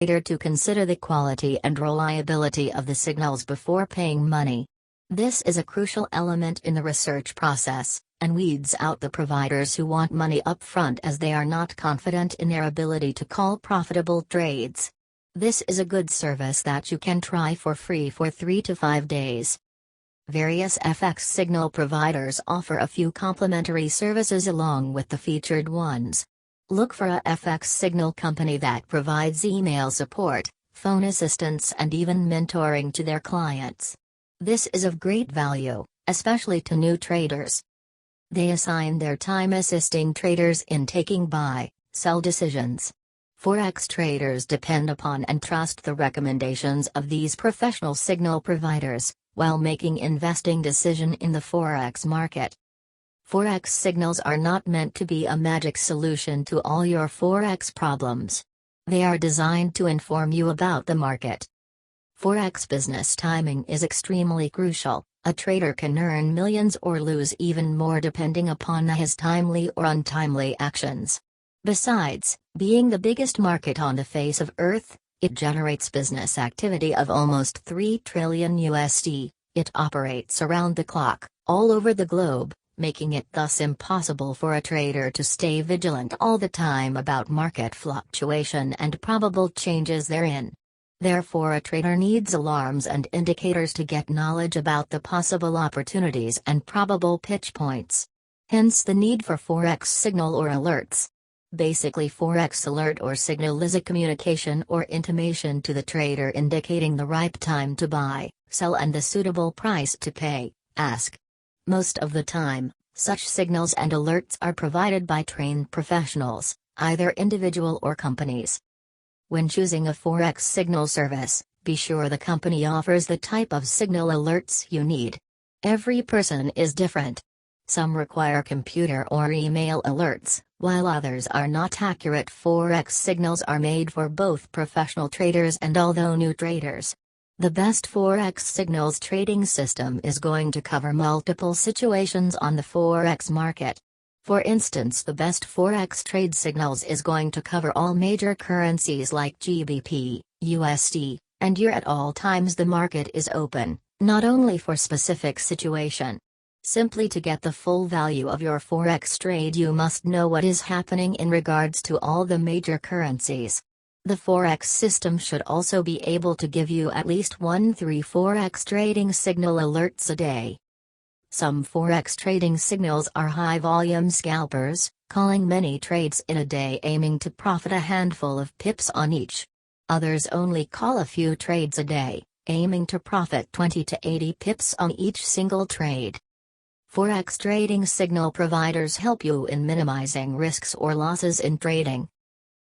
trader to consider the quality and reliability of the signals before paying money. This is a crucial element in the research process, and weeds out the providers who want money up front as they are not confident in their ability to call profitable trades. This is a good service that you can try for free for 3 to 5 days. Various FX signal providers offer a few complimentary services along with the featured ones. Look for a FX signal company that provides email support, phone assistance, and even mentoring to their clients. This is of great value, especially to new traders. They assign their time assisting traders in taking buy, sell decisions. Forex traders depend upon and trust the recommendations of these professional signal providers, while making investing decision in the Forex market. Forex signals are not meant to be a magic solution to all your Forex problems. They are designed to inform you about the market. Forex business timing is extremely crucial. A trader can earn millions or lose even more depending upon his timely or untimely actions. Besides, being the biggest market on the face of Earth, it generates business activity of almost $3 trillion USD. It operates around the clock, all over the globe, making it thus impossible for a trader to stay vigilant all the time about market fluctuation and probable changes therein. Therefore, a trader needs alarms and indicators to get knowledge about the possible opportunities and probable pitch points. Hence the need for Forex signal or alerts. Basically, Forex alert or signal is a communication or intimation to the trader indicating the right time to buy, sell, and the suitable price to pay, ask. Most of the time, such signals and alerts are provided by trained professionals, either individual or companies. When choosing a Forex signal service, be sure the company offers the type of signal alerts you need. Every person is different. Some require computer or email alerts, while others are not. Accurate Forex signals are made for both professional traders and although new traders. The best Forex signals trading system is going to cover multiple situations on the Forex market. For instance, the best Forex trade signals is going to cover all major currencies like GBP, USD, and EUR at all times the market is open, not only for specific situation. Simply to get the full value of your Forex trade you must know what is happening in regards to all the major currencies. The Forex system should also be able to give you at least 3 Forex trading signal alerts a day. Some Forex trading signals are high-volume scalpers, calling many trades in a day aiming to profit a handful of pips on each. Others only call a few trades a day, aiming to profit 20 to 80 pips on each single trade. Forex trading signal providers help you in minimizing risks or losses in trading.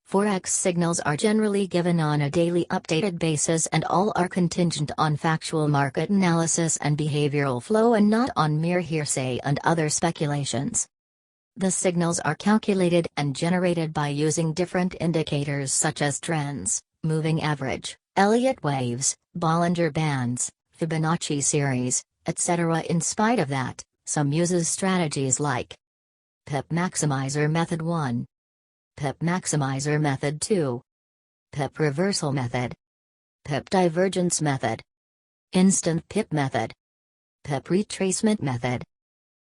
Forex signals are generally given on a daily updated basis and all are contingent on factual market analysis and behavioral flow and not on mere hearsay and other speculations. The signals are calculated and generated by using different indicators such as trends, moving average, Elliott waves, Bollinger Bands, Fibonacci series, etc. In spite of that, some uses strategies like Pip Maximizer Method 1, Pip Maximizer Method 2, Pip Reversal Method, Pip Divergence Method, Instant Pip Method, Pip Retracement Method,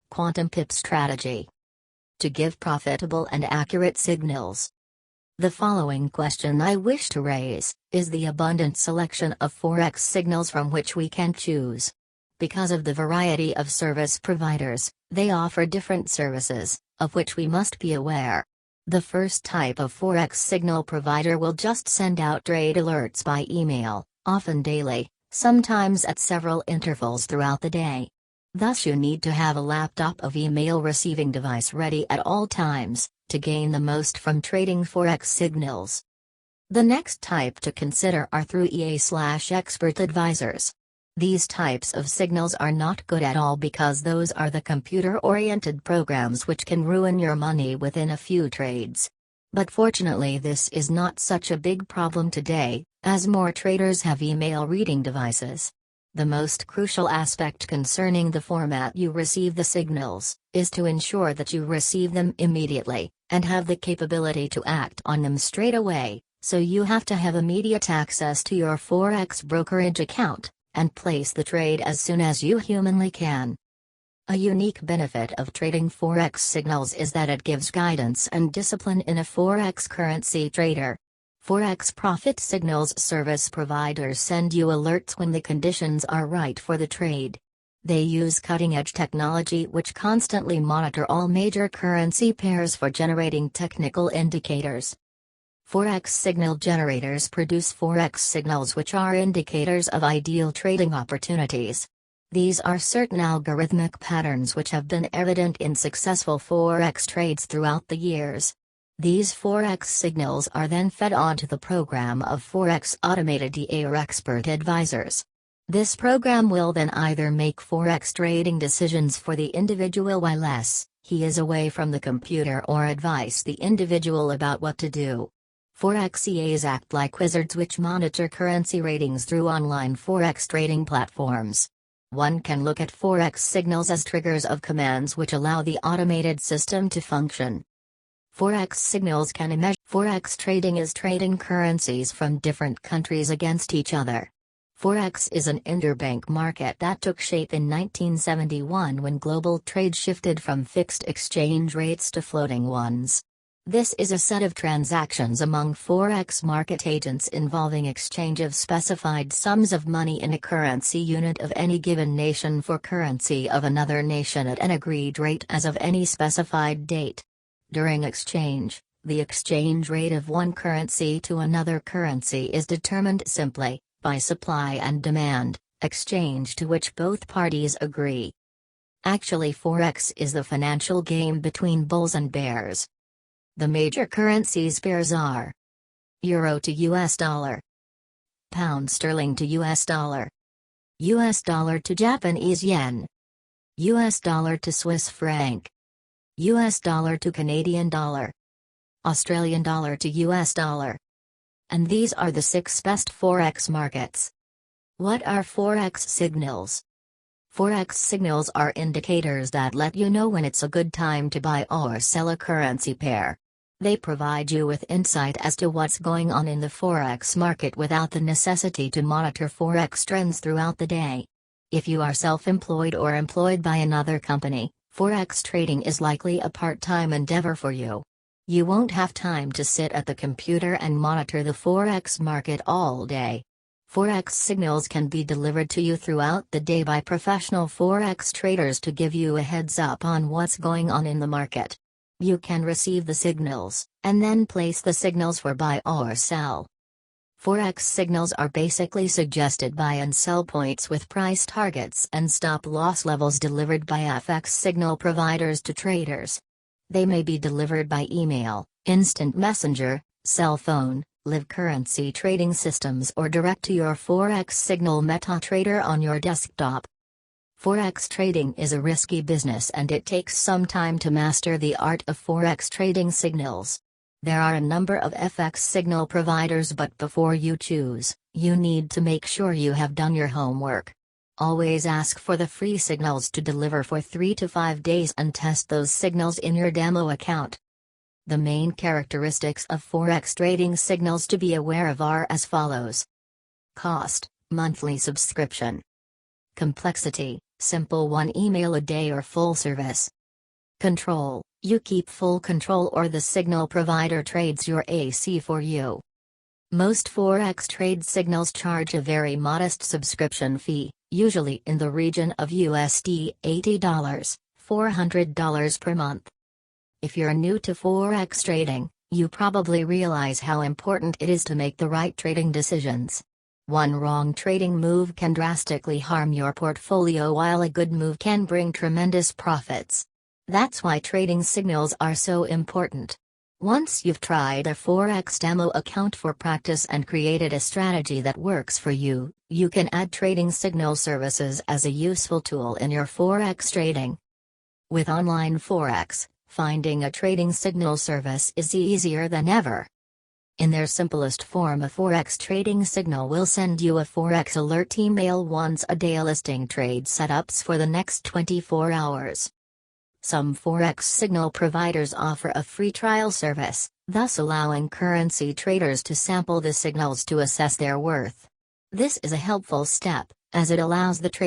Quantum Pip Strategy. To give profitable and accurate signals. The following question I wish to raise, is the abundant selection of Forex signals from which we can choose. Because of the variety of service providers, they offer different services, of which we must be aware. The first type of Forex signal provider will just send out trade alerts by email, often daily, sometimes at several intervals throughout the day. Thus you need to have a laptop of email receiving device ready at all times, to gain the most from trading Forex signals. The next type to consider are through EA/expert advisors. These types of signals are not good at all because those are the computer-oriented programs which can ruin your money within a few trades. But fortunately this is not such a big problem today, as more traders have email reading devices. The most crucial aspect concerning the format you receive the signals, is to ensure that you receive them immediately, and have the capability to act on them straight away, so you have to have immediate access to your forex brokerage account and place the trade as soon as you humanly can. A unique benefit of trading forex signals is that it gives guidance and discipline in a forex currency trader. Forex profit signals service providers send you alerts when the conditions are right for the trade. They use cutting-edge technology which constantly monitor all major currency pairs for generating technical indicators. Forex signal generators produce forex signals which are indicators of ideal trading opportunities. These are certain algorithmic patterns which have been evident in successful forex trades throughout the years. These forex signals are then fed onto the program of forex automated DA or expert advisors. This program will then either make forex trading decisions for the individual while he is away from the computer, or advise the individual about what to do. Forex EAs act like wizards which monitor currency ratings through online forex trading platforms. One can look at forex signals as triggers of commands which allow the automated system to function. Forex signals can measure. Forex trading is trading currencies from different countries against each other. Forex is an interbank market that took shape in 1971 when global trade shifted from fixed exchange rates to floating ones. This is a set of transactions among forex market agents involving exchange of specified sums of money in a currency unit of any given nation for currency of another nation at an agreed rate as of any specified date. During exchange, the exchange rate of one currency to another currency is determined simply by supply and demand, exchange to which both parties agree. Actually, forex is the financial game between bulls and bears. The major currencies pairs are Euro to US dollar, Pound sterling to US dollar to Japanese yen, US dollar to Swiss franc, US dollar to Canadian dollar, Australian dollar to US dollar. And these are the 6 best forex markets. What are forex signals? Forex signals are indicators that let you know when it's a good time to buy or sell a currency pair. They provide you with insight as to what's going on in the forex market without the necessity to monitor forex trends throughout the day. If you are self-employed or employed by another company, forex trading is likely a part-time endeavor for you. You won't have time to sit at the computer and monitor the forex market all day. Forex signals can be delivered to you throughout the day by professional forex traders to give you a heads up on what's going on in the market. You can receive the signals, and then place the signals for buy or sell. Forex signals are basically suggested buy and sell points with price targets and stop-loss levels delivered by FX signal providers to traders. They may be delivered by email, instant messenger, cell phone, live currency trading systems, or direct to your Forex signal MetaTrader on your desktop. Forex trading is a risky business and it takes some time to master the art of Forex trading signals. There are a number of FX signal providers, but before you choose, you need to make sure you have done your homework. Always ask for the free signals to deliver for 3 to 5 days and test those signals in your demo account. The main characteristics of Forex trading signals to be aware of are as follows. Cost, monthly subscription. Complexity, simple, 1 email a day or full service. Control, you keep full control or the signal provider trades your AC for you. Most Forex trade signals charge a very modest subscription fee, usually in the region of USD $80, $400 per month. If you're new to Forex trading, you probably realize how important it is to make the right trading decisions. One wrong trading move can drastically harm your portfolio, while a good move can bring tremendous profits. That's why trading signals are so important. Once you've tried a Forex demo account for practice and created a strategy that works for you, you can add trading signal services as a useful tool in your Forex trading. With online Forex, finding a trading signal service is easier than ever. In their simplest form, a Forex trading signal will send you a Forex alert email once a day listing trade setups for the next 24 hours. Some Forex signal providers offer a free trial service, thus allowing currency traders to sample the signals to assess their worth. This is a helpful step, as it allows the trader